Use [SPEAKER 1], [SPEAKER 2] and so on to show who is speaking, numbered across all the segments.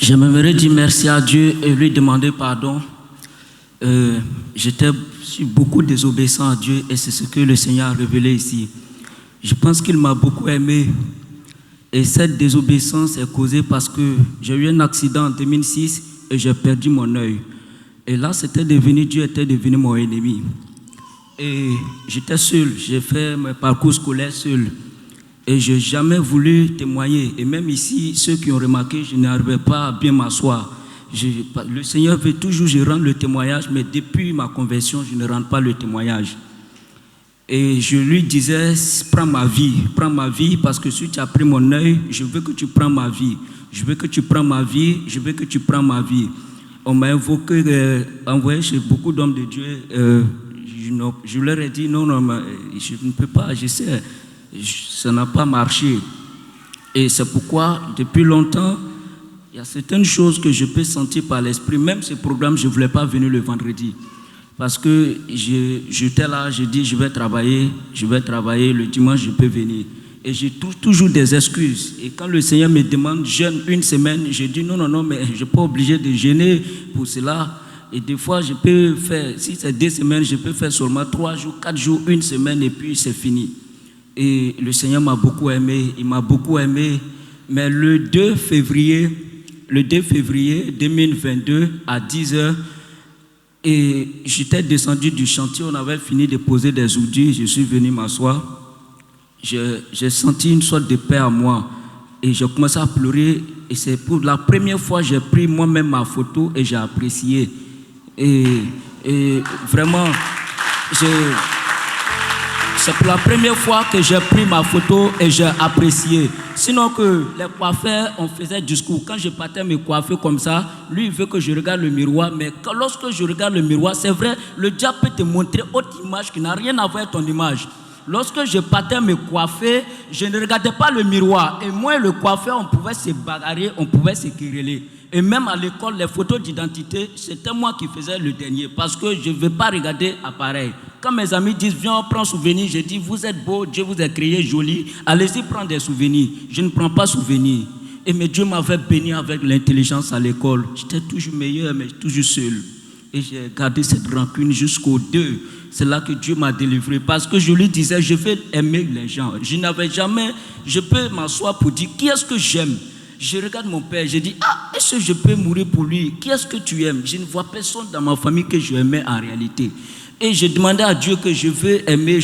[SPEAKER 1] J'aimerais dire merci à Dieu et lui demander pardon. J'étais beaucoup désobéissant à Dieu et c'est ce que le Seigneur a révélé ici. Je pense qu'il m'a beaucoup aimé et cette désobéissance est causée parce que j'ai eu un accident en 2006 et j'ai perdu mon œil. Et là, Dieu était devenu mon ennemi. Et j'étais seul, j'ai fait mon parcours scolaire seul. Et je n'ai jamais voulu témoigner. Et même ici, ceux qui ont remarqué, je n'arrivais pas à bien m'asseoir. Le Seigneur veut toujours que je rende le témoignage, mais depuis ma conversion, je ne rends pas le témoignage. Et je lui disais, prends ma vie, parce que si tu as pris mon œil, je veux que tu prennes ma vie. Je veux que tu prennes ma vie, je veux que tu prennes ma vie. On m'a envoyé chez beaucoup d'hommes de Dieu. Je leur ai dit, non, je ne peux pas, je sais. Ça n'a pas marché. Et c'est pourquoi, depuis longtemps, il y a certaines choses que je peux sentir par l'esprit. Même ce programme, je ne voulais pas venir le vendredi. Parce que j'étais là, j'ai dit, je vais travailler, le dimanche, je peux venir. Et je trouve toujours des excuses. Et quand le Seigneur me demande, jeûne une semaine, je dis, non, mais je ne suis pas obligé de jeûner pour cela. Et des fois, je peux faire, si c'est 2 semaines, je peux faire seulement 3 jours, 4 jours, 1 semaine, et puis c'est fini. Et le Seigneur m'a beaucoup aimé, il m'a beaucoup aimé. Mais le 2 février 2022 à 10h, et j'étais descendu du chantier, on avait fini de poser des outils, je suis venu m'asseoir. J'ai senti une sorte de paix à moi et j'ai commencé à pleurer. Et c'est pour la première fois que j'ai pris moi-même ma photo et j'ai apprécié. Et vraiment, c'est pour la première fois que j'ai pris ma photo et j'ai apprécié. Sinon que les coiffeurs, on faisait discours. Quand je partais me coiffer comme ça, lui il veut que je regarde le miroir. Mais lorsque je regarde le miroir, c'est vrai, le diable peut te montrer autre image qui n'a rien à voir avec ton image. Lorsque je partais me coiffer, je ne regardais pas le miroir. Et moi et le coiffeur, on pouvait se bagarrer, on pouvait se quereller. Et même à l'école, les photos d'identité, c'était moi qui faisais le dernier. Parce que je ne veux pas regarder appareil. Quand mes amis disent, viens, on prend souvenir, je dis, vous êtes beau, Dieu vous a créé joli, allez-y prendre des souvenirs. Je ne prends pas souvenir. Et mais Dieu m'avait béni avec l'intelligence à l'école. J'étais toujours meilleur, mais toujours seul. Et j'ai gardé cette rancune jusqu'au 2. C'est là que Dieu m'a délivré. Parce que je lui disais, je vais aimer les gens. Je n'avais jamais, je peux m'asseoir pour dire, qui est-ce que j'aime? Je regarde mon père, je dis, est-ce que je peux mourir pour lui? Qui est-ce que tu aimes? Je ne vois personne dans ma famille que je aimais en réalité. Et je demandais à Dieu que je veux aimer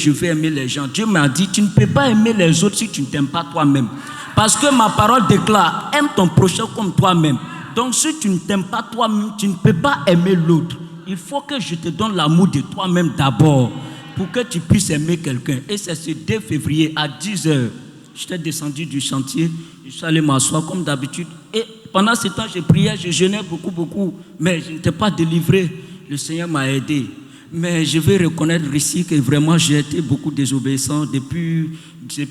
[SPEAKER 1] les gens. Dieu m'a dit, tu ne peux pas aimer les autres si tu ne t'aimes pas toi-même. Parce que ma parole déclare, aime ton prochain comme toi-même. Donc si tu ne t'aimes pas toi-même, tu ne peux pas aimer l'autre. Il faut que je te donne l'amour de toi-même d'abord pour que tu puisses aimer quelqu'un. Et c'est ce 2 février à 10h. J'étais descendu du chantier, je suis allé m'asseoir comme d'habitude. Et pendant ce temps, je priais, je jeûnais beaucoup. Mais je n'étais pas délivré. Le Seigneur m'a aidé. Mais je vais reconnaître ici que vraiment j'ai été beaucoup désobéissant depuis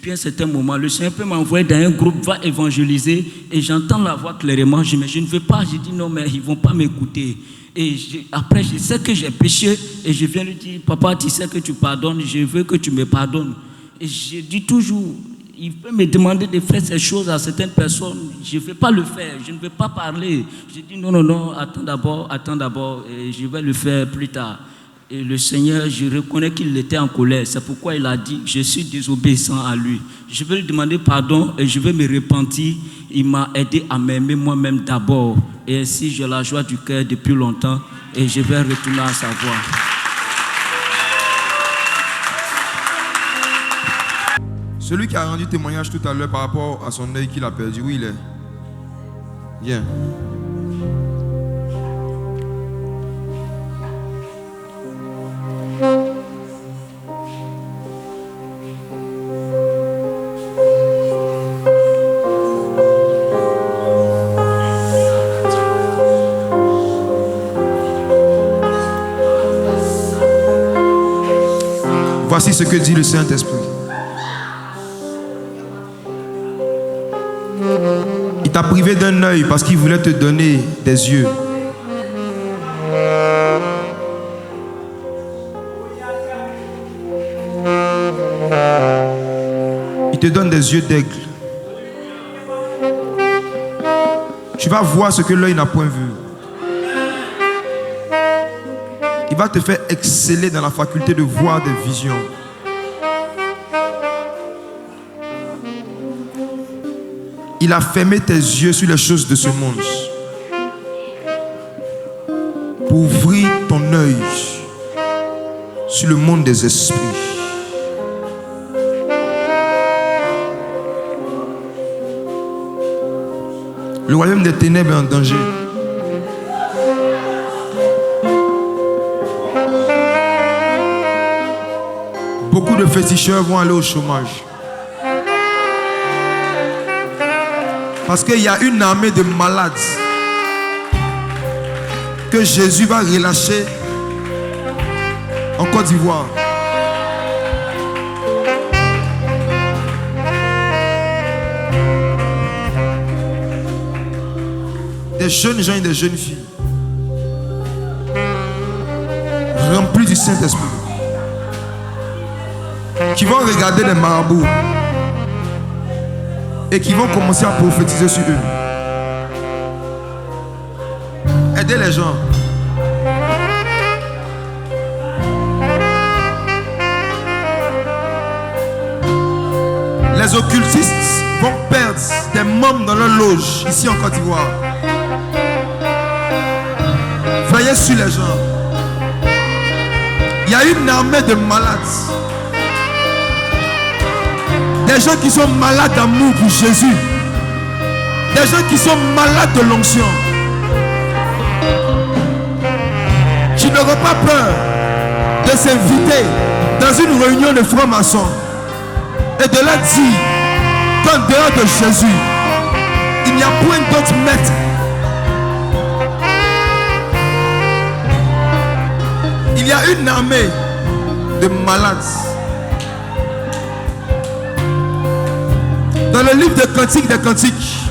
[SPEAKER 1] un certain moment. Le Seigneur peut m'envoyer dans un groupe, va évangéliser et j'entends la voix clairement. Je ne veux pas, je dis non, mais ils ne vont pas m'écouter. Et après, je sais que j'ai péché et je viens lui dire, papa, tu sais que tu pardonnes, je veux que tu me pardonnes. Et je dis toujours, il peut me demander de faire ces choses à certaines personnes, je ne vais pas le faire, je ne vais pas parler. Je dis non, attends d'abord, et je vais le faire plus tard. Et le Seigneur, je reconnais qu'il était en colère. C'est pourquoi il a dit, je suis désobéissant à lui. Je vais lui demander pardon et je vais me repentir. Il m'a aidé à m'aimer moi-même d'abord. Et ainsi, j'ai la joie du cœur depuis longtemps et je vais retourner à sa voie.
[SPEAKER 2] Celui qui a rendu témoignage tout à l'heure par rapport à son œil qu'il a perdu, où il est? Viens. Voici ce que dit le Saint-Esprit. Il t'a privé d'un œil parce qu'il voulait te donner des yeux. Il te donne des yeux d'aigle. Tu vas voir ce que l'œil n'a point vu. Il va te faire exceller dans la faculté de voir des visions. Il a fermé tes yeux sur les choses de ce monde pour ouvrir ton œil sur le monde des esprits. Le royaume des ténèbres est en danger. Beaucoup de féticheurs vont aller au chômage. Parce qu'il y a une armée de malades que Jésus va relâcher en Côte d'Ivoire. Des jeunes gens et des jeunes filles remplis du Saint-Esprit qui vont regarder les marabouts et qui vont commencer à prophétiser sur eux. Aidez les gens. Les occultistes vont perdre des membres dans leur loge ici en Côte d'Ivoire. Veillez sur les gens. Il y a une armée de malades. Des gens qui sont malades d'amour pour Jésus. Des gens qui sont malades de l'onction. Qui n'auront pas peur de s'inviter dans une réunion de francs-maçons et de leur dire qu'en dehors de Jésus, il n'y a point d'autre maître. Il y a une armée de malades. Dans le livre de Cantiques des Cantiques,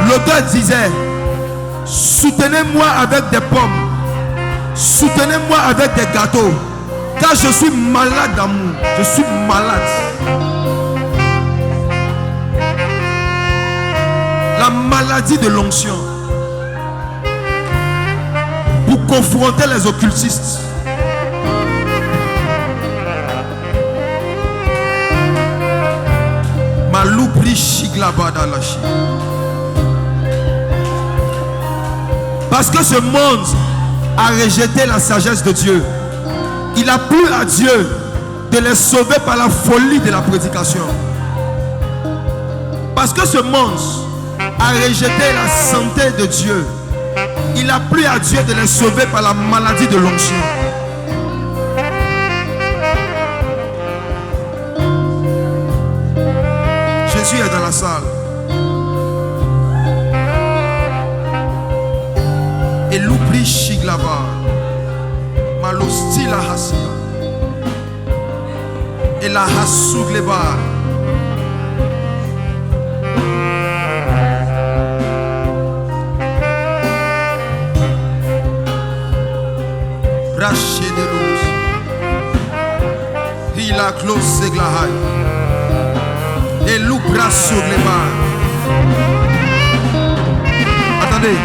[SPEAKER 2] l'auteur disait: soutenez-moi avec des pommes, soutenez-moi avec des gâteaux, car je suis malade d'amour, je suis malade. La maladie de l'onction. Pour confronter les occultistes. Parce que ce monde a rejeté la sagesse de Dieu. Il a plu à Dieu de les sauver par la folie de la prédication. Parce que ce monde a rejeté la santé de Dieu. Il a plu à Dieu de les sauver par la maladie de l'onction. Jésus est dans la salle. Et l'oubli Shiglava. Malostila Hasia. Et la Hasugleba. Il a clos Seglahai et l'oubra sur les mains. Attendez.